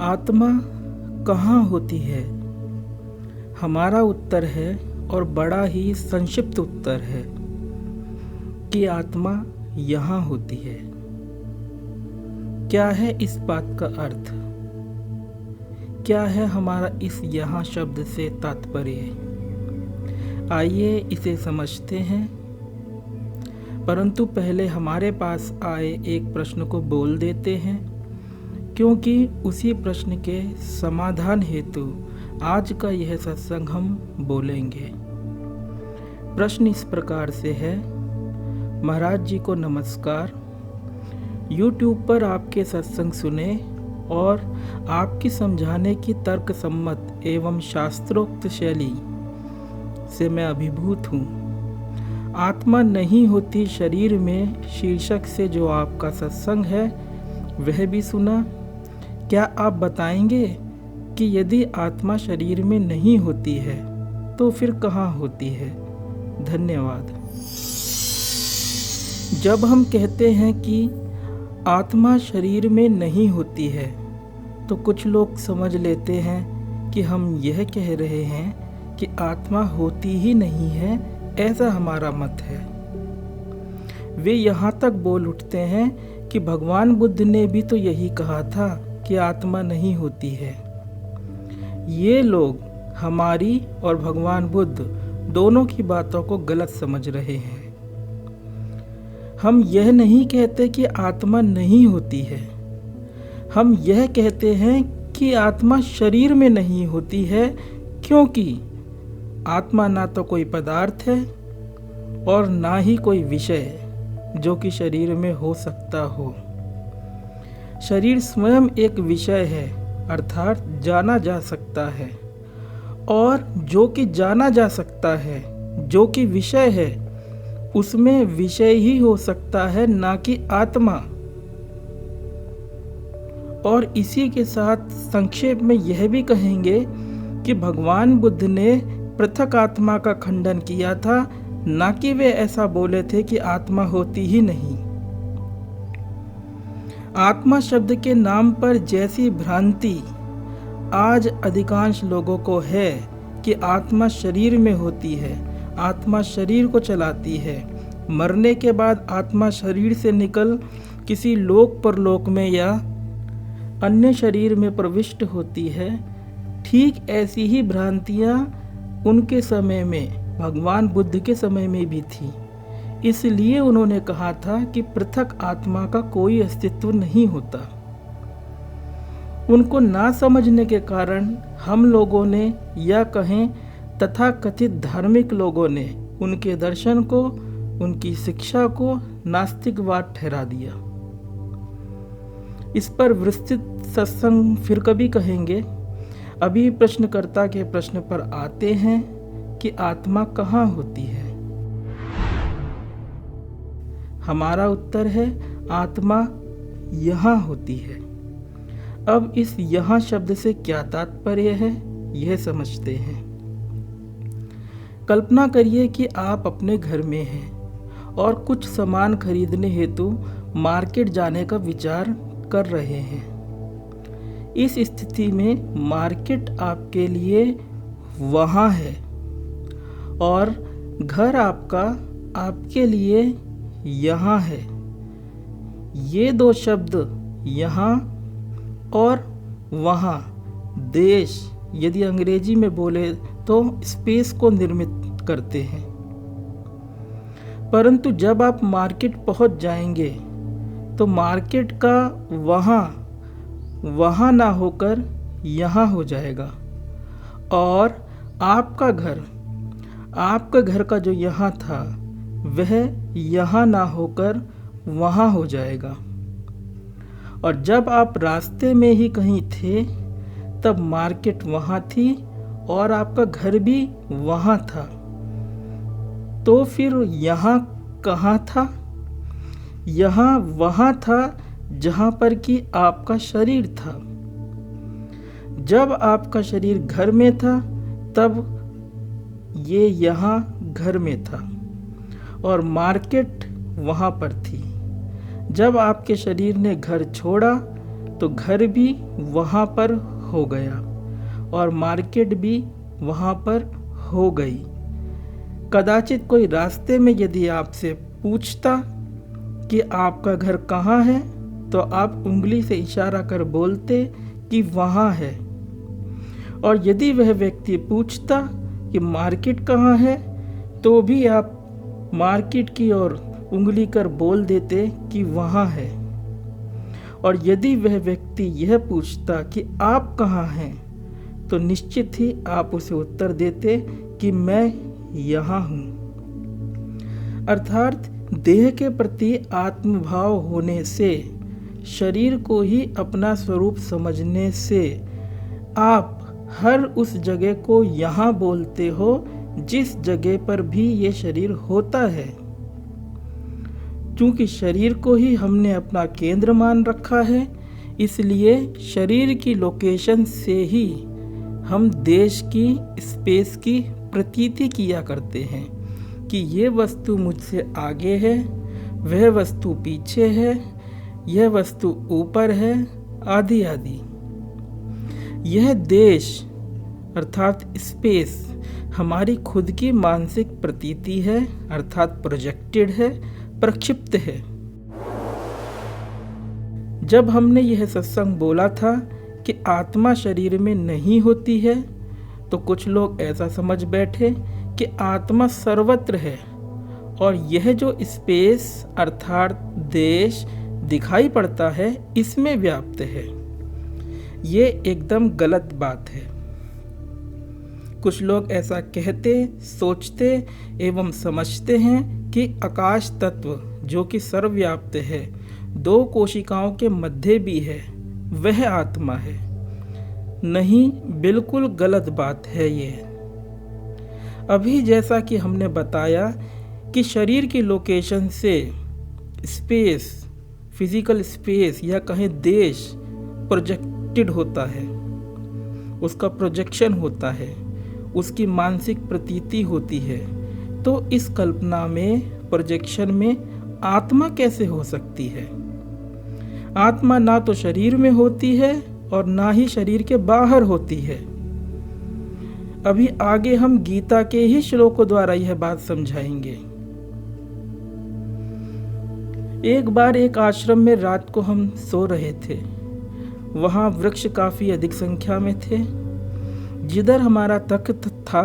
आत्मा कहाँ होती है? हमारा उत्तर है, और बड़ा ही संक्षिप्त उत्तर है, कि आत्मा यहाँ होती है। क्या है इस बात का अर्थ? क्या है हमारा इस यहाँ शब्द से तात्पर्य? आइए इसे समझते हैं। परंतु पहले हमारे पास आए एक प्रश्न को बोल देते हैं, क्योंकि उसी प्रश्न के समाधान हेतु आज का यह सत्संग हम बोलेंगे। प्रश्न इस प्रकार से है। महाराज जी को नमस्कार। YouTube पर आपके सत्संग सुने और आपकी समझाने की तर्क सम्मत एवं शास्त्रोक्त शैली से मैं अभिभूत हूँ। आत्मा नहीं होती शरीर में शीर्षक से जो आपका सत्संग है वह भी सुना। क्या आप बताएंगे कि यदि आत्मा शरीर में नहीं होती है तो फिर कहाँ होती है? धन्यवाद। जब हम कहते हैं कि आत्मा शरीर में नहीं होती है तो कुछ लोग समझ लेते हैं कि हम यह कह रहे हैं कि आत्मा होती ही नहीं है, ऐसा हमारा मत है। वे यहाँ तक बोल उठते हैं कि भगवान बुद्ध ने भी तो यही कहा था कि आत्मा नहीं होती है। ये लोग हमारी और भगवान बुद्ध दोनों की बातों को गलत समझ रहे हैं। हम यह नहीं कहते कि आत्मा नहीं होती है, हम यह कहते हैं कि आत्मा शरीर में नहीं होती है, क्योंकि आत्मा ना तो कोई पदार्थ है और ना ही कोई विषय जो कि शरीर में हो सकता हो। शरीर स्वयं एक विषय है, अर्थात जाना जा सकता है, और जो कि जाना जा सकता है, जो कि विषय है, उसमें विषय ही हो सकता है, ना कि आत्मा। और इसी के साथ संक्षेप में यह भी कहेंगे कि भगवान बुद्ध ने पृथक आत्मा का खंडन किया था, ना कि वे ऐसा बोले थे कि आत्मा होती ही नहीं। आत्मा शब्द के नाम पर जैसी भ्रांति आज अधिकांश लोगों को है कि आत्मा शरीर में होती है, आत्मा शरीर को चलाती है, मरने के बाद आत्मा शरीर से निकल किसी लोक परलोक में या अन्य शरीर में प्रविष्ट होती है, ठीक ऐसी ही भ्रांतियाँ उनके समय में, भगवान बुद्ध के समय में भी थी। इसलिए उन्होंने कहा था कि पृथक आत्मा का कोई अस्तित्व नहीं होता। उनको ना समझने के कारण हम लोगों ने, या कहें तथाकथित धार्मिक लोगों ने, उनके दर्शन को, उनकी शिक्षा को नास्तिकवाद ठहरा दिया। इस पर विस्तृत सत्संग फिर कभी कहेंगे। अभी प्रश्नकर्ता के प्रश्न पर आते हैं कि आत्मा कहाँ होती है। हमारा उत्तर है, आत्मा यहाँ होती है। अब इस यहाँ शब्द से क्या तात्पर्य है, यह समझते हैं। कल्पना करिए कि आप अपने घर में हैं और कुछ सामान खरीदने हेतु मार्केट जाने का विचार कर रहे हैं। इस स्थिति में मार्केट आपके लिए वहाँ है और घर आपका आपके लिए यहाँ है। ये दो शब्द यहाँ और वहाँ, देश, यदि अंग्रेजी में बोले तो स्पेस को निर्मित करते हैं। परंतु जब आप मार्केट पहुँच जाएंगे तो मार्केट का वहाँ ना होकर यहाँ हो जाएगा, और आपका घर का जो यहाँ था वह यहाँ ना होकर वहाँ हो जाएगा। और जब आप रास्ते में ही कहीं थे तब मार्केट वहाँ थी और आपका घर भी वहाँ था। तो फिर यहाँ कहाँ था? यहाँ वहाँ था जहाँ पर कि आपका शरीर था। जब आपका शरीर घर में था तब ये यहाँ घर में था और मार्केट वहाँ पर थी। जब आपके शरीर ने घर छोड़ा तो घर भी वहाँ पर हो गया और मार्केट भी वहाँ पर हो गई। कदाचित कोई रास्ते में यदि आपसे पूछता कि आपका घर कहाँ है, तो आप उंगली से इशारा कर बोलते कि वहाँ है। और यदि वह व्यक्ति पूछता कि मार्केट कहाँ है, तो भी आप मार्केट की ओर उंगली कर बोल देते कि वहाँ है। और यदि वह व्यक्ति यह पूछता कि आप कहाँ हैं, तो निश्चित ही आप उसे उत्तर देते कि मैं यहाँ हूँ। अर्थात देह के प्रति आत्मभाव होने से, शरीर को ही अपना स्वरूप समझने से आप हर उस जगह को यहाँ बोलते हो जिस जगह पर भी ये शरीर होता है। क्योंकि शरीर को ही हमने अपना केंद्र मान रखा है, इसलिए शरीर की लोकेशन से ही हम देश की, स्पेस की प्रतीति किया करते हैं कि ये वस्तु मुझसे आगे है, वह वस्तु पीछे है, यह वस्तु ऊपर है, आदि आदि। यह देश अर्थात स्पेस हमारी खुद की मानसिक प्रतीति है, अर्थात प्रोजेक्टेड है, प्रक्षिप्त है। जब हमने यह सत्संग बोला था कि आत्मा शरीर में नहीं होती है, तो कुछ लोग ऐसा समझ बैठे कि आत्मा सर्वत्र है और यह जो स्पेस अर्थात देश दिखाई पड़ता है, इसमें व्याप्त है। ये एकदम गलत बात है। कुछ लोग ऐसा कहते, सोचते एवं समझते हैं कि आकाश तत्व जो कि सर्वव्याप्त है, दो कोशिकाओं के मध्य भी है, वह आत्मा है। नहीं, बिल्कुल गलत बात है ये। अभी जैसा कि हमने बताया कि शरीर की लोकेशन से स्पेस, फिजिकल स्पेस या कहें देश प्रोजेक्टेड होता है, उसका प्रोजेक्शन होता है, उसकी मानसिक प्रतीति होती है। तो इस कल्पना में, प्रोजेक्शन में आत्मा कैसे हो सकती है? आत्मा ना तो शरीर में होती है और ना ही शरीर के बाहर होती है। अभी आगे हम गीता के ही श्लोकों द्वारा यह बात समझाएंगे। एक बार एक आश्रम में रात को हम सो रहे थे। वहाँ वृक्ष काफी अधिक संख्या में थे। जिधर हमारा तख्त था,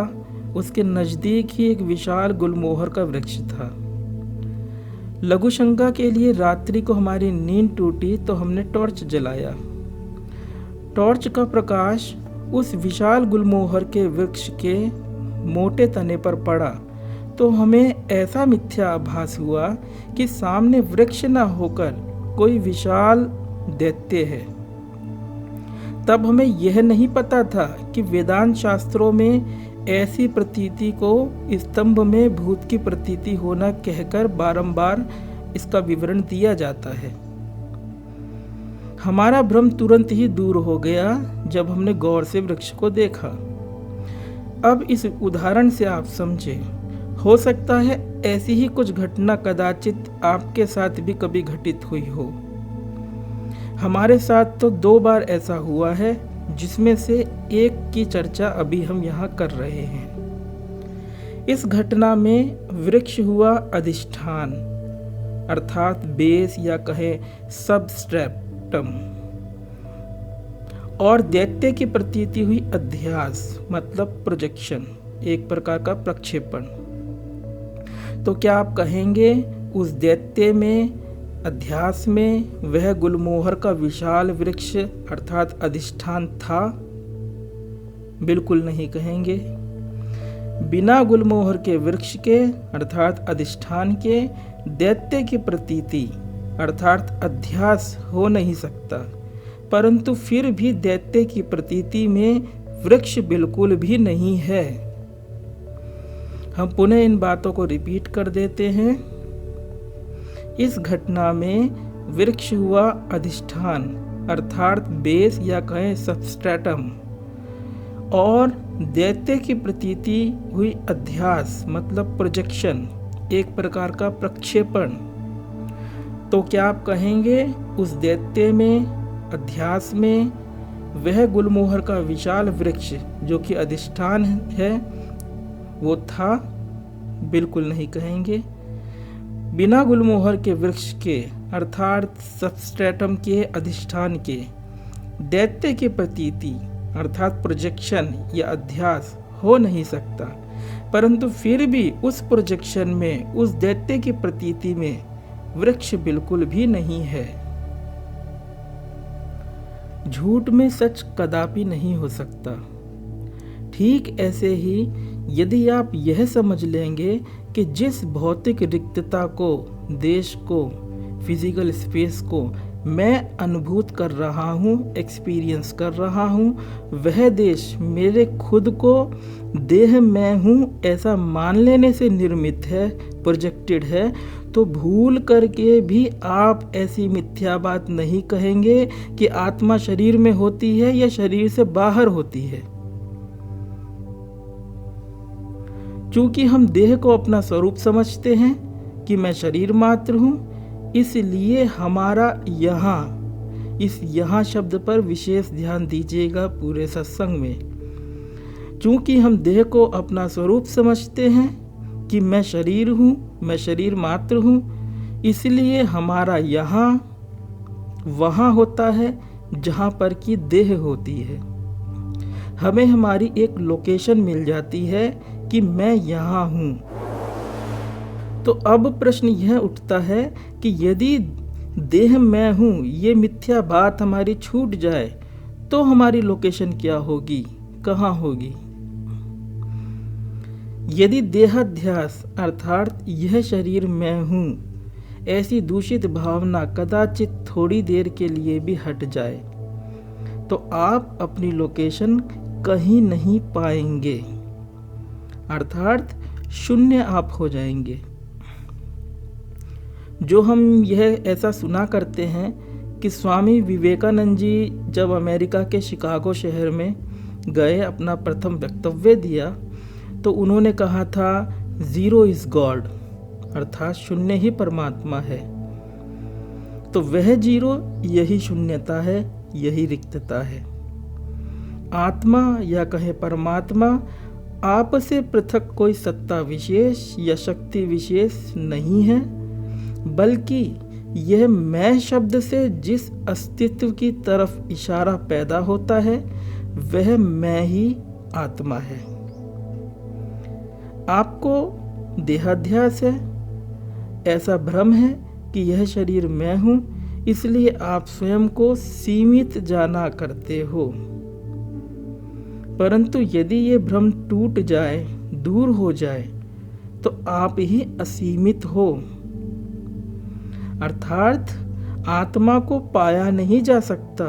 उसके नजदीक ही एक विशाल गुलमोहर का वृक्ष था। लघु शंका के लिए रात्रि को हमारी नींद टूटी तो हमने टॉर्च जलाया। टॉर्च का प्रकाश उस विशाल गुलमोहर के वृक्ष के मोटे तने पर पड़ा तो हमें ऐसा मिथ्या आभास हुआ कि सामने वृक्ष न होकर कोई विशाल दैत्य है। तब हमें यह नहीं पता था कि वेदांत शास्त्रों में ऐसी प्रतीति को स्तंभ में भूत की प्रतीति होना कहकर बारंबार इसका विवरण दिया जाता है। हमारा भ्रम तुरंत ही दूर हो गया जब हमने गौर से वृक्ष को देखा। अब इस उदाहरण से आप समझे, हो सकता है ऐसी ही कुछ घटना कदाचित आपके साथ भी कभी घटित हुई हो। हमारे साथ तो 2 बार ऐसा हुआ है, जिसमें से एक की चर्चा अभी हम यहाँ कर रहे हैं। इस घटना में वृक्ष हुआ अधिष्ठान अर्थात बेस या कहें सबस्ट्रेटम, और दैत्य की प्रतीति हुई अध्यास मतलब प्रोजेक्शन, एक प्रकार का प्रक्षेपण। तो क्या आप कहेंगे उस दैत्य में, अध्यास में वह गुलमोहर का विशाल वृक्ष अर्थात अधिष्ठान था? बिल्कुल नहीं कहेंगे। बिना गुलमोहर के वृक्ष के अर्थात अधिष्ठान के दैत्य की प्रतीति अर्थात अध्यास हो नहीं सकता। परंतु फिर भी दैत्य की प्रतीति में वृक्ष बिल्कुल भी नहीं है। हम पुनः इन बातों को रिपीट कर देते हैं। इस घटना में वृक्ष हुआ अधिष्ठान अर्थात बेस या कहें सबस्ट्रेटम, और दैत्य की प्रतीति हुई अध्यास मतलब प्रोजेक्शन, एक प्रकार का प्रक्षेपण। तो क्या आप कहेंगे उस दैत्य में अध्यास में वह गुलमोहर का विशाल वृक्ष जो कि अधिष्ठान है वो था? बिल्कुल नहीं कहेंगे। बिना गुलमोहर के वृक्ष के अर्थात सबस्ट्रेटम के अधिष्ठान के दैत्य की प्रतीति अर्थात प्रोजेक्शन या अध्यास हो नहीं सकता। परंतु फिर भी उस प्रोजेक्शन में, उस दैत्य की प्रतीति में वृक्ष बिल्कुल भी नहीं है। झूठ में सच कदापि नहीं हो सकता। ठीक ऐसे ही यदि आप यह समझ लेंगे कि जिस भौतिक रिक्तता को, देश को, फिजिकल स्पेस को मैं अनुभूत कर रहा हूँ, एक्सपीरियंस कर रहा हूँ, वह देश मेरे खुद को देह मैं हूँ ऐसा मान लेने से निर्मित है, प्रोजेक्टेड है, तो भूल करके भी आप ऐसी मिथ्या बात नहीं कहेंगे कि आत्मा शरीर में होती है या शरीर से बाहर होती है। चूंकि हम देह को अपना स्वरूप समझते हैं कि मैं शरीर मात्र हूँ, इसलिए हमारा यहाँ, इस यहाँ शब्द पर विशेष ध्यान दीजिएगा पूरे सत्संग में। चूंकि हम देह को अपना स्वरूप समझते हैं कि मैं शरीर हूँ, मैं शरीर मात्र हूँ, इसलिए हमारा यहाँ वहाँ होता है जहाँ पर कि देह होती है। हमें हमारी एक लोकेशन मिल जाती है कि मैं यहाँ हूँ। तो अब प्रश्न यह उठता है कि यदि देह मैं हूँ ये मिथ्या बात हमारी छूट जाए तो हमारी लोकेशन क्या होगी, कहाँ होगी? यदि देहाध्यास अर्थात यह शरीर मैं हूँ ऐसी दूषित भावना कदाचित थोड़ी देर के लिए भी हट जाए तो आप अपनी लोकेशन कहीं नहीं पाएंगे, अर्थात शून्य आप हो जाएंगे। जो हम यह ऐसा सुना करते हैं कि स्वामी विवेकानंद जी जब अमेरिका के शिकागो शहर में गए, अपना प्रथम वक्तव्य दिया, तो उन्होंने कहा था ज़ीरो इज़ गॉड, अर्थात शून्य ही परमात्मा है। तो वह जीरो यही शून्यता है, यही रिक्तता है। आत्मा या कहे परमात्मा आप से पृथक कोई सत्ता विशेष या शक्ति विशेष नहीं है, बल्कि यह मैं शब्द से जिस अस्तित्व की तरफ इशारा पैदा होता है वह मैं ही आत्मा है। आपको देहाध्यास है, ऐसा भ्रम है कि यह शरीर मैं हूँ, इसलिए आप स्वयं को सीमित जाना करते हो। परंतु यदि ये भ्रम टूट जाए, दूर हो जाए, तो आप ही असीमित हो, अर्थात आत्मा को पाया नहीं जा सकता,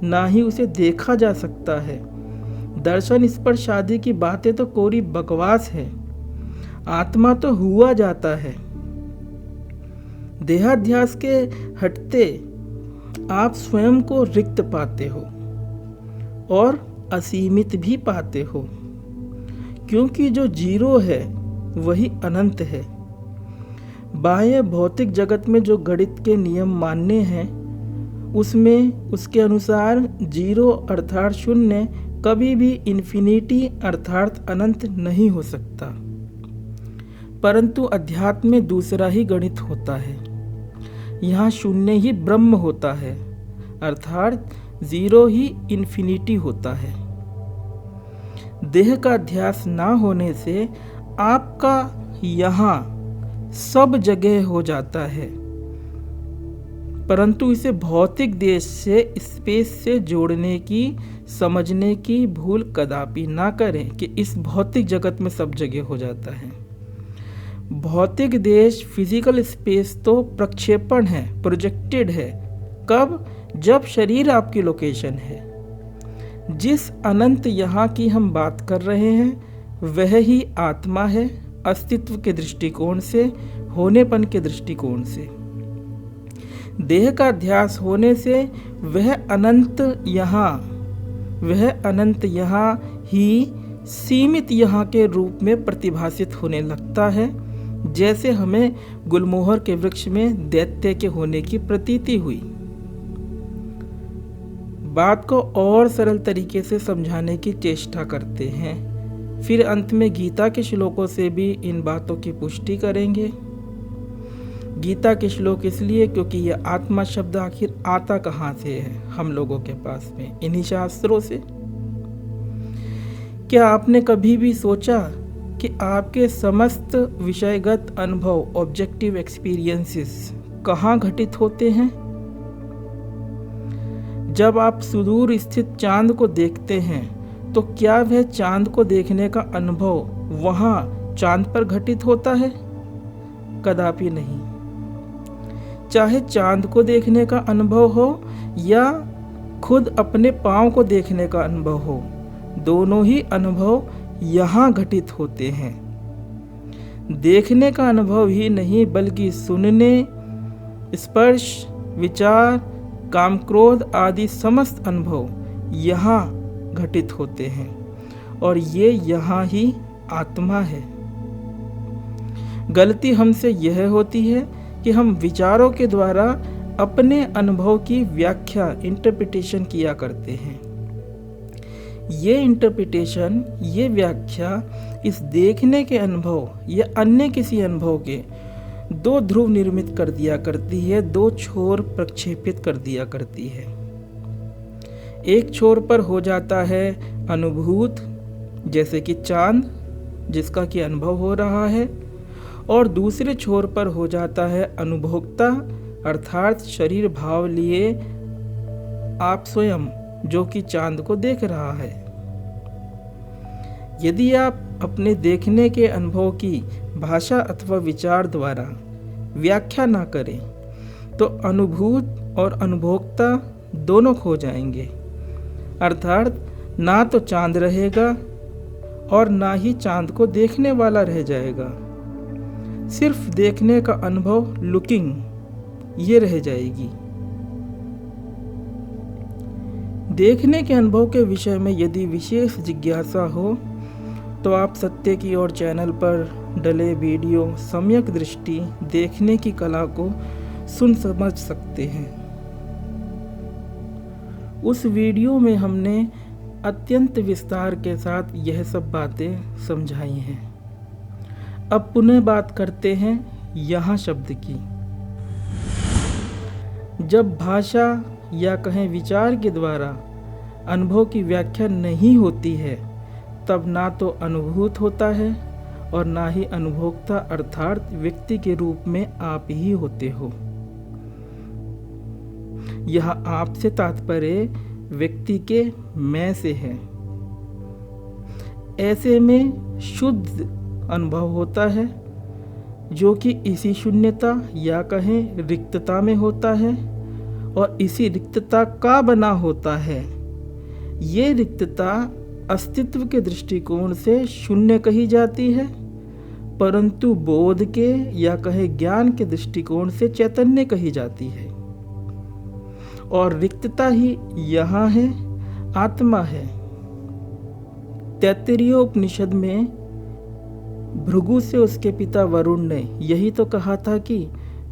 ना ही उसे देखा जा सकता है। दर्शन स्पर्श आदि की बातें तो कोरी बकवास है। आत्मा तो हुआ जाता है। देहाध्यास के हटते आप स्वयं को रिक्त पाते हो और असीमित भी पाते हो, क्योंकि जो जीरो है वही अनंत है। बाह्य भौतिक जगत में जो गणित के नियम मान्य हैं उसमें उसके अनुसार जीरो अर्थात शून्य कभी भी इन्फिनिटी अर्थात अनंत नहीं हो सकता। परंतु अध्यात्म में दूसरा ही गणित होता है। यहाँ शून्य ही ब्रह्म होता है, अर्थात जीरो ही इन्फिनिटी होता है। देह का अध्यास ना होने से आपका यहाँ सब जगह हो जाता है, परंतु इसे भौतिक देश से, स्पेस से जोड़ने की, समझने की भूल कदापि ना करें कि इस भौतिक जगत में सब जगह हो जाता है। भौतिक देश, फिजिकल स्पेस तो प्रक्षेपण है, प्रोजेक्टेड है। कब? जब शरीर आपकी लोकेशन है। जिस अनंत यहाँ की हम बात कर रहे हैं वह ही आत्मा है, अस्तित्व के दृष्टिकोण से, होनेपन के दृष्टिकोण से। देह का अध्यास होने से वह अनंत यहाँ ही सीमित यहाँ के रूप में प्रतिभासित होने लगता है, जैसे हमें गुलमोहर के वृक्ष में दैत्य के होने की प्रतीति हुई। बात को और सरल तरीके से समझाने की चेष्टा करते हैं। फिर अंत में गीता के श्लोकों से भी इन बातों की पुष्टि करेंगे। गीता के श्लोक इसलिए क्योंकि यह आत्मा शब्द आखिर आता कहाँ से है हम लोगों के पास में, इन्हीं शास्त्रों से। क्या आपने कभी भी सोचा कि आपके समस्त विषयगत अनुभव, ऑब्जेक्टिव एक्सपीरियंसेस कहाँ घटित होते हैं? जब आप सुदूर स्थित चांद को देखते हैं तो क्या वह चांद को देखने का अनुभव वहाँ चांद पर घटित होता है? कदापि नहीं। चाहे चांद को देखने का अनुभव हो या खुद अपने पाँव को देखने का अनुभव हो, दोनों ही अनुभव यहाँ घटित होते हैं। देखने का अनुभव ही नहीं बल्कि सुनने, स्पर्श, विचार, काम, क्रोध आदि समस्त अनुभव यहाँ घटित होते हैं और ये यहाँ ही आत्मा है। गलती हमसे यह होती है कि हम विचारों के द्वारा अपने अनुभव की व्याख्या, इंटरप्रिटेशन किया करते हैं। ये इंटरप्रिटेशन, ये व्याख्या इस देखने के अनुभव या अन्य किसी अनुभव के दो ध्रुव निर्मित कर दिया करती है, दो छोर प्रक्षेपित कर दिया करती है। एक छोर पर हो जाता है अनुभूत, जैसे कि चांद जिसका कि अनुभव हो रहा है, और दूसरे छोर पर हो जाता है अनुभोक्ता, अर्थात शरीर भाव लिए आप स्वयं, जो कि चांद को देख रहा है। यदि आप अपने देखने के अनुभव की भाषा अथवा विचार द्वारा व्याख्या ना करें तो अनुभूत और अनुभोक्ता दोनों खो जाएंगे, अर्थात ना तो चांद रहेगा और ना ही चांद को देखने वाला रह जाएगा। सिर्फ देखने का अनुभव, लुकिंग, ये रह जाएगी। देखने के अनुभव के विषय में यदि विशेष जिज्ञासा हो तो आप सत्य की ओर चैनल पर डले वीडियो सम्यक दृष्टि देखने की कला को सुन समझ सकते हैं। उस वीडियो में हमने अत्यंत विस्तार के साथ यह सब बातें समझाई हैं। अब पुनः बात करते हैं यहाँ शब्द की। जब भाषा या कहें विचार के द्वारा अनुभव की व्याख्या नहीं होती है तब ना तो अनुभूत होता है और ना ही अनुभोक्ता अर्थात व्यक्ति के रूप में आप ही होते हो। यह आप से तात्पर्य व्यक्ति के मैं से है। ऐसे में शुद्ध अनुभव होता है जो कि इसी शून्यता या कहें रिक्तता में होता है और इसी रिक्तता का बना होता है। ये रिक्तता अस्तित्व के दृष्टिकोण से शून्य कही जाती है, परंतु बोध के या कहे ज्ञान के दृष्टिकोण से चैतन्य कही जाती है। और रिक्तता ही यहाँ है, आत्मा है। तैत्तिरीय उपनिषद में भृगु से उसके पिता वरुण ने यही तो कहा था कि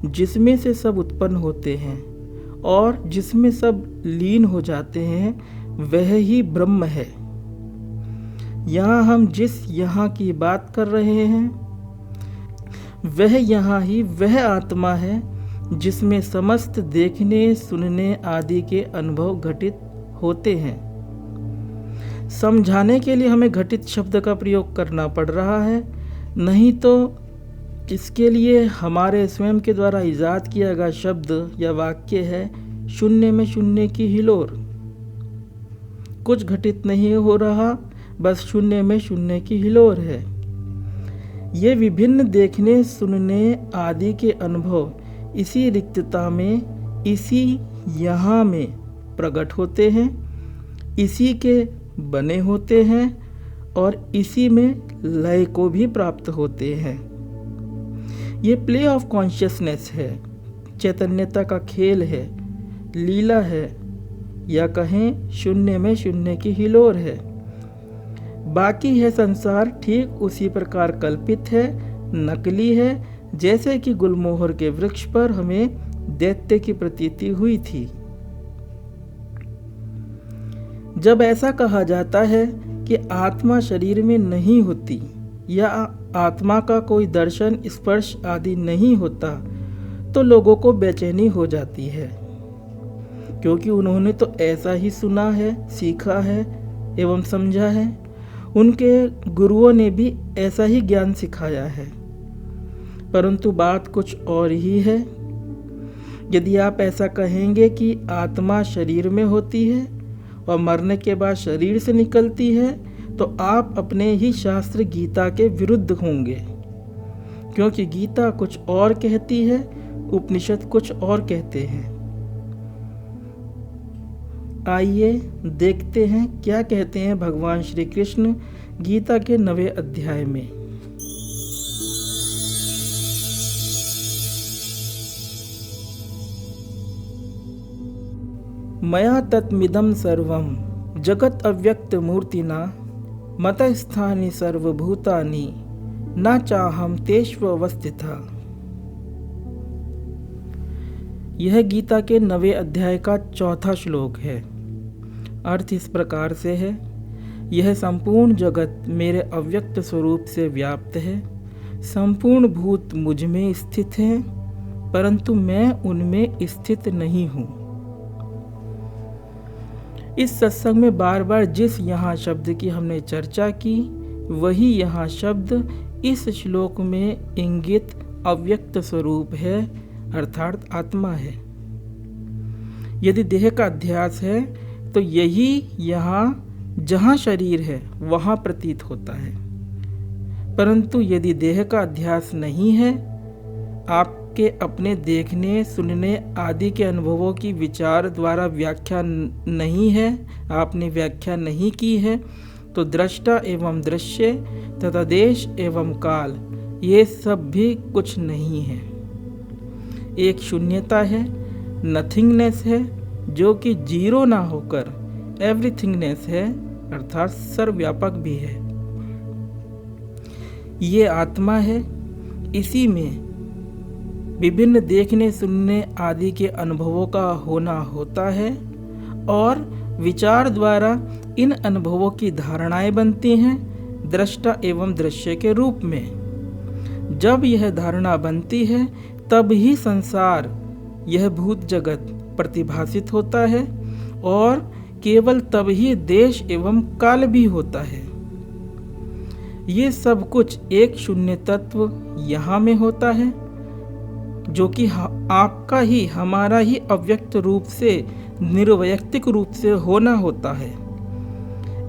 जिसमें से सब उत्पन्न होते हैं और जिसमें सब लीन हो जाते हैं वह ही ब्रह्म है। यहाँ हम जिस यहाँ की बात कर रहे हैं वह यहाँ ही वह आत्मा है जिसमें समस्त देखने, सुनने आदि के अनुभव घटित होते हैं। समझाने के लिए हमें घटित शब्द का प्रयोग करना पड़ रहा है, नहीं तो इसके लिए हमारे स्वयं के द्वारा इजाद किया गया शब्द या वाक्य है शून्य में शून्य की हिलोर। कुछ घटित नहीं हो रहा, बस शून्य में शून्य की हिलोर है। ये विभिन्न देखने, सुनने आदि के अनुभव इसी रिक्तता में, इसी यहाँ में प्रकट होते हैं, इसी के बने होते हैं और इसी में लय को भी प्राप्त होते हैं। ये प्ले ऑफ कॉन्शियसनेस है, चैतन्यता का खेल है, लीला है, या कहें शून्य में शून्य की हिलोर है। बाकी है संसार ठीक उसी प्रकार कल्पित है, नकली है, जैसे कि गुलमोहर के वृक्ष पर हमें दैत्य की प्रतीति हुई थी। जब ऐसा कहा जाता है कि आत्मा शरीर में नहीं होती या आत्मा का कोई दर्शन, स्पर्श आदि नहीं होता, तो लोगों को बेचैनी हो जाती है, क्योंकि उन्होंने तो ऐसा ही सुना है, सीखा है एवं समझा है। उनके गुरुओं ने भी ऐसा ही ज्ञान सिखाया है। परंतु बात कुछ और ही है। यदि आप ऐसा कहेंगे कि आत्मा शरीर में होती है और मरने के बाद शरीर से निकलती है, तो आप अपने ही शास्त्र गीता के विरुद्ध होंगे, क्योंकि गीता कुछ और कहती है, उपनिषद कुछ और कहते हैं। आइए देखते हैं क्या कहते हैं भगवान श्री कृष्ण गीता के 9वें अध्याय में। मया तत्मिदं सर्वं जगत अव्यक्त मूर्तिना मतस्थानि सर्वभूतानि न चाहम तेष्वस्थिता। यह गीता के 9वें अध्याय का 4था श्लोक है। अर्थ इस प्रकार से है, यह संपूर्ण जगत मेरे अव्यक्त स्वरूप से व्याप्त है, संपूर्ण भूत मुझ में स्थित हैं, परंतु मैं उनमें स्थित नहीं हूँ। इस सत्संग में बार बार जिस यहाँ शब्द की हमने चर्चा की, वही यहाँ शब्द इस श्लोक में इंगित अव्यक्त स्वरूप है, अर्थात आत्मा है। यदि देह का अध्यास है तो यही यहाँ जहाँ शरीर है वहाँ प्रतीत होता है, परंतु यदि देह का अध्यास नहीं है, आपके अपने देखने, सुनने आदि के अनुभवों की विचार द्वारा व्याख्या नहीं है, आपने व्याख्या नहीं की है, तो दृष्टा एवं दृश्य तथा देश एवं काल ये सब भी कुछ नहीं है। एक शून्यता है, नथिंगनेस है, जो कि जीरो ना होकर एवरीथिंगनेस है, अर्थात सर्वव्यापक भी है। ये आत्मा है, इसी में विभिन्न देखने, सुनने आदि के अनुभवों का होना होता है और विचार द्वारा इन अनुभवों की धारणाएं बनती हैं दृष्टा एवं दृश्य के रूप में। जब यह धारणा बनती है तब ही संसार, यह भूत जगत प्रतिभासित होता है और केवल तब ही देश एवं काल भी होता है। ये सब कुछ एक शून्य तत्व यहाँ में होता है, जो कि आपका ही, हमारा ही अव्यक्त रूप से, निर्वैयक्तिक रूप से होना होता है।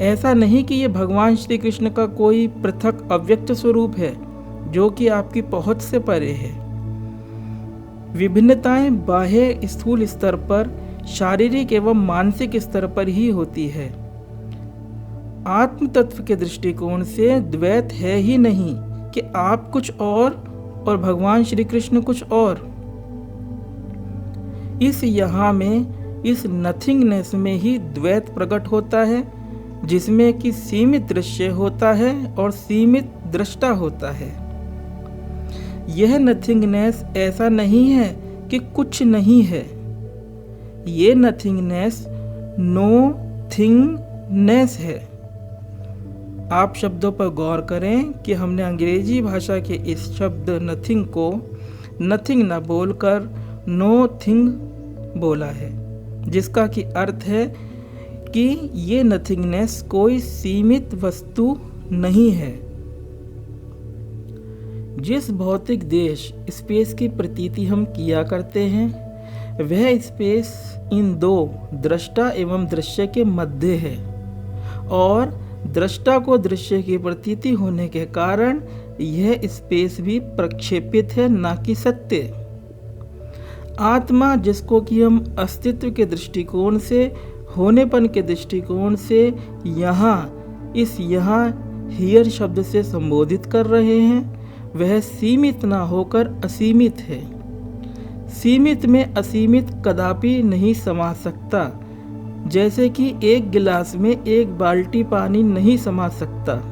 ऐसा नहीं कि ये भगवान श्री कृष्ण का कोई पृथक अव्यक्त स्वरूप है जो कि आपकी पहुंच से परे है। विभिन्नताएं बाह्य स्थूल स्तर पर, शारीरिक एवं मानसिक स्तर पर ही होती है। आत्म तत्व के दृष्टिकोण से द्वैत है ही नहीं कि आप कुछ और भगवान श्री कृष्ण कुछ और। इस यहाँ में, इस नथिंगनेस में ही द्वैत प्रकट होता है, जिसमें कि सीमित दृश्य होता है और सीमित दृष्टा होता है। यह नथिंगनेस ऐसा नहीं है कि कुछ नहीं है। ये नथिंगनेस नो थिंगनेस है। आप शब्दों पर गौर करें कि हमने अंग्रेजी भाषा के इस शब्द नथिंग को नथिंग न बोलकर नो थिंग बोला है, जिसका कि अर्थ है कि ये नथिंगनेस कोई सीमित वस्तु नहीं है। जिस भौतिक देश, स्पेस की प्रतीति हम किया करते हैं, वह स्पेस इन दो दृष्टा एवं दृश्य के मध्य है और दृष्टा को दृश्य की प्रतीति होने के कारण यह स्पेस भी प्रक्षेपित है, ना कि सत्य। आत्मा, जिसको कि हम अस्तित्व के दृष्टिकोण से, होनेपन के दृष्टिकोण से यहाँ हियर शब्द से संबोधित कर रहे हैं, वह सीमित ना होकर असीमित है। सीमित में असीमित कदापि नहीं समा सकता, जैसे कि एक गिलास में एक बाल्टी पानी नहीं समा सकता।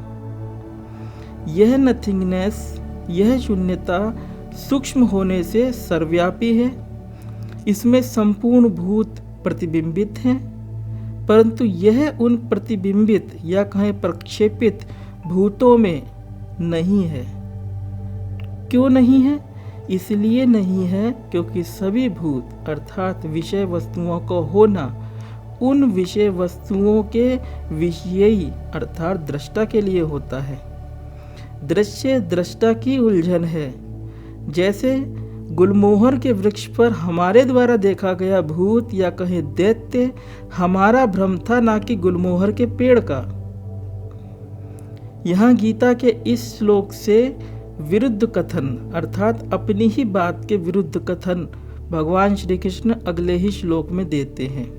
यह नथिंगनेस, यह शून्यता सूक्ष्म होने से सर्वव्यापी है। इसमें संपूर्ण भूत प्रतिबिंबित हैं। परंतु यह उन प्रतिबिंबित या कहें प्रक्षेपित भूतों में नहीं है। क्यों नहीं है? इसलिए नहीं है क्योंकि सभी भूत अर्थात विषय वस्तुओं को होना उन विषय वस्तुओं के विषयी अर्थात दृष्टा के लिए होता है। दृश्य दृष्टा की उलझन है। जैसे गुलमोहर के वृक्ष पर हमारे द्वारा देखा गया भूत या कहें दैत्य हमारा भ्रम था, ना कि गुलमोहर के पेड़ का। यहाँ गीता के इस श्लोक से विरुद्ध कथन अर्थात अपनी ही बात के विरुद्ध कथन भगवान श्री कृष्ण अगले ही श्लोक में देते हैं।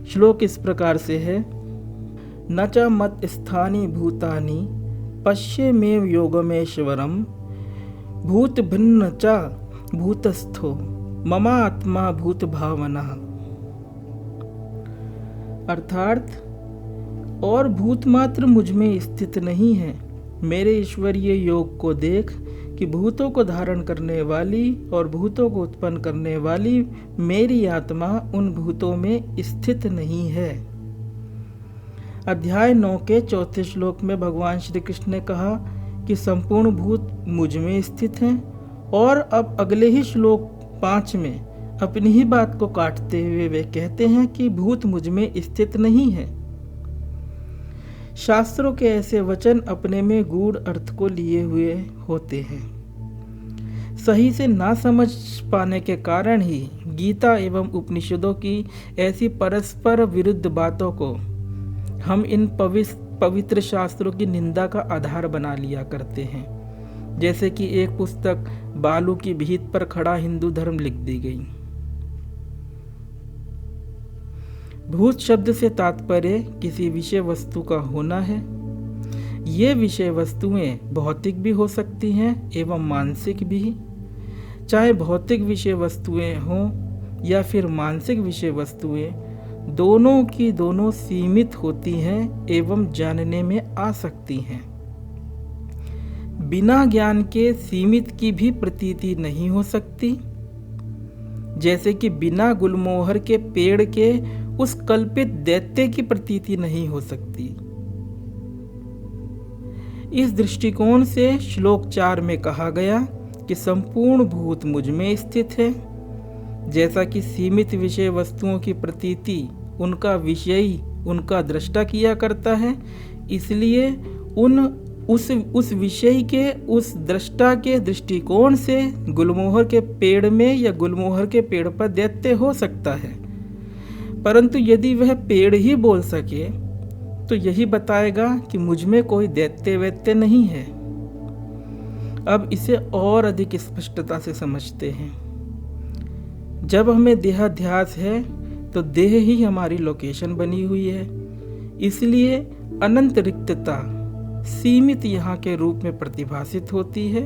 श्लोक इस प्रकार से है, न च मत स्थानी भूतानि पश्येमेव योगमेश्वरम भूत भिन्न च भूतस्थो मम आत्मा भूत भावना। अर्थात और भूत मात्र मुझ में स्थित नहीं है। मेरे ईश्वरीय योग को देख कि भूतों को धारण करने वाली और भूतों को उत्पन्न करने वाली मेरी आत्मा उन भूतों में स्थित नहीं है। अध्याय 9 के 4 श्लोक में भगवान श्री कृष्ण ने कहा कि संपूर्ण भूत मुझ में स्थित हैं, और अब अगले ही श्लोक 5 में अपनी ही बात को काटते हुए वे कहते हैं कि भूत मुझ में स्थित नहीं है। शास्त्रों के ऐसे वचन अपने में गूढ़ अर्थ को लिए हुए होते हैं। सही से ना समझ पाने के कारण ही गीता एवं उपनिषदों की ऐसी परस्पर विरुद्ध बातों को हम इन पवित्र शास्त्रों की निंदा का आधार बना लिया करते हैं। जैसे कि एक पुस्तक बालू की भीत पर खड़ा हिंदू धर्म लिख दी गई। भूत शब्द से तात्पर्य किसी विषय वस्तु का होना है। ये विषय वस्तुएं भौतिक भी हो सकती हैं एवं मानसिक भी। चाहे भौतिक विषय वस्तुएं हों या फिर मानसिक विषय वस्तुएं, दोनों की दोनों सीमित होती हैं एवं जानने में आ सकती हैं। बिना ज्ञान के सीमित की भी प्रतीति नहीं हो सकती। जैसे कि बिना गुलमोहर के पेड़ के उस कल्पित दैत्य की प्रतीति नहीं हो सकती। इस दृष्टिकोण से श्लोक 4 में कहा गया कि संपूर्ण भूत मुझ में स्थित है। जैसा कि सीमित विषय वस्तुओं की प्रतीति उनका विषयी उनका दृष्टा किया करता है, इसलिए उस विषय के उस दृष्टा के दृष्टिकोण से गुलमोहर के पेड़ में या गुलमोहर के पेड़ पर दैत्य हो सकता है। परंतु यदि वह पेड़ ही बोल सके तो यही बताएगा कि मुझ में कोई दैत्य वैत्य नहीं है। अब इसे और अधिक स्पष्टता से समझते हैं। जब हमें देहाध्यास है तो देह ही हमारी लोकेशन बनी हुई है, इसलिए अनंत रिक्तता सीमित यहाँ के रूप में प्रतिभासित होती है।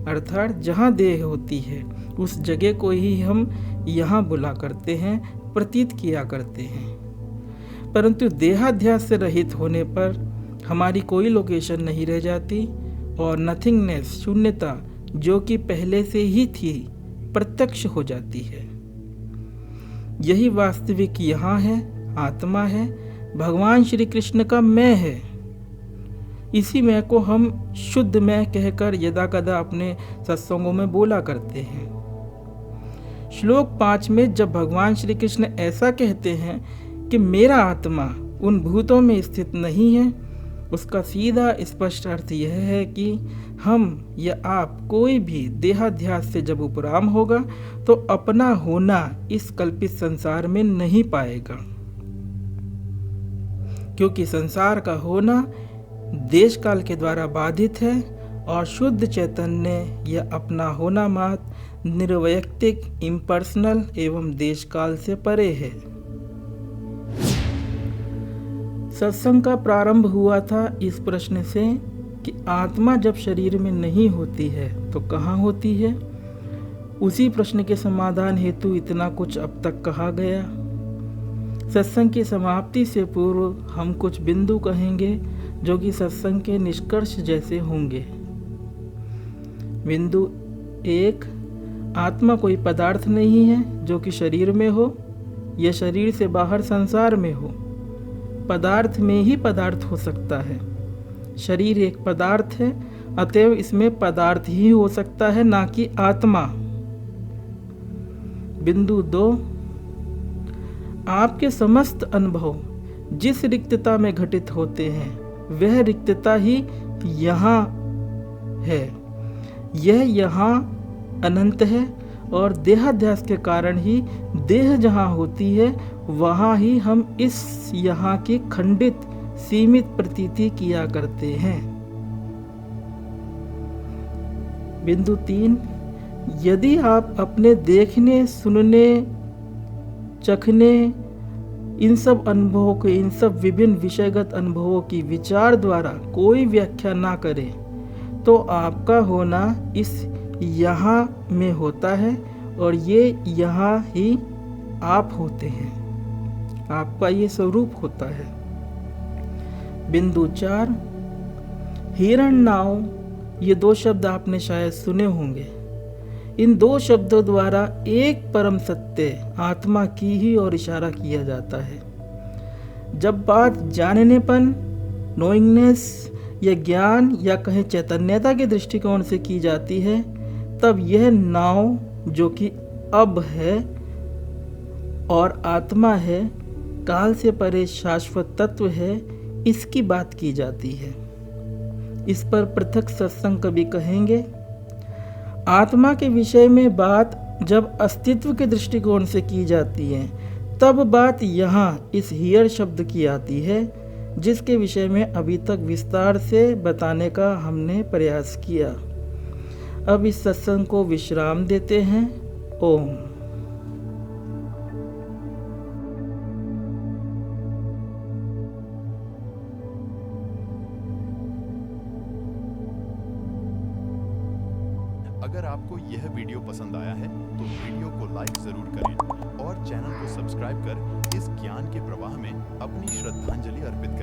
अर्थात जहाँ देह होती है उस जगह को ही हम यहाँ बुला करते हैं, प्रतीत किया करते हैं। परंतु देहाध्यास से रहित होने पर हमारी कोई लोकेशन नहीं रह जाती और नथिंगनेस शून्यता जो कि पहले से ही थी प्रत्यक्ष हो जाती है। यही वास्तविक यहाँ है, आत्मा है, भगवान श्री कृष्ण का मैं है। इसी मैं को हम शुद्ध मैं कहकर यदा कदा अपने सत्संगों में बोला करते हैं। श्लोक 5 में जब भगवान श्री कृष्ण ऐसा कहते हैं कि मेरा आत्मा उन भूतों में स्थित नहीं है, उसका सीधा स्पष्ट अर्थ यह है कि हम या आप कोई भी देहाध्यास से जब उपराम होगा तो अपना होना इस कल्पित संसार में नहीं पाएगा, क्योंकि संसार का होना देश काल के द्वारा बाधित है और शुद्ध चैतन्य या अपना होना मात्र निर्वैयक्तिक इम्पर्सनल एवं देश काल से परे है। सत्संग का प्रारंभ हुआ था इस प्रश्न से कि आत्मा जब शरीर में नहीं होती है तो कहाँ होती है। उसी प्रश्न के समाधान हेतु इतना कुछ अब तक कहा गया। सत्संग की समाप्ति से पूर्व हम कुछ बिंदु कहेंगे जो कि सत्संग के निष्कर्ष जैसे होंगे। बिंदु 1, आत्मा कोई पदार्थ नहीं है जो कि शरीर में हो, यह शरीर से बाहर संसार में हो, पदार्थ में ही पदार्थ हो सकता है। शरीर एक पदार्थ है, अतएव इसमें पदार्थ ही हो सकता है, ना कि आत्मा। बिंदु 2, आपके समस्त अनुभव जिस रिक्तता में घटित होते हैं वह रिक्तता ही यहाँ है। यह यहाँ अनंत है और देहाध्यास के कारण ही देह जहाँ होती है वहाँ ही हम इस यहाँ की खंडित सीमित प्रतीति किया करते हैं। बिंदु 3, यदि आप अपने देखने, सुनने, चखने, इन सब अनुभवों के, इन सब विभिन्न विषयगत अनुभवों की विचार द्वारा कोई व्याख्या ना करें तो आपका होना इस यहाँ में होता है और ये यहाँ ही आप होते हैं, आपका ये स्वरूप होता है। बिंदु 4, हिरण्यनाव, ये 2 शब्द आपने शायद सुने होंगे। इन 2 शब्दों द्वारा एक परम सत्य आत्मा की ही ओर इशारा किया जाता है। जब बात जाननेपन, नोइंगनेस या ज्ञान या कहें चैतन्यता के दृष्टिकोण से की जाती है, तब यह नाव जो कि अब है और आत्मा है, काल से परे शाश्वत तत्व है, इसकी बात की जाती है। इस पर पृथक सत्संग कभी कहेंगे। आत्मा के विषय में बात जब अस्तित्व के दृष्टिकोण से की जाती है तब बात यहाँ इस हियर शब्द की आती है, जिसके विषय में अभी तक विस्तार से बताने का हमने प्रयास किया। अब इस सत्संग को विश्राम देते हैं। ओम। अगर आपको यह वीडियो पसंद आया है तो वीडियो को लाइक जरूर करें और चैनल को सब्सक्राइब कर इस ज्ञान के प्रवाह में अपनी श्रद्धांजलि अर्पित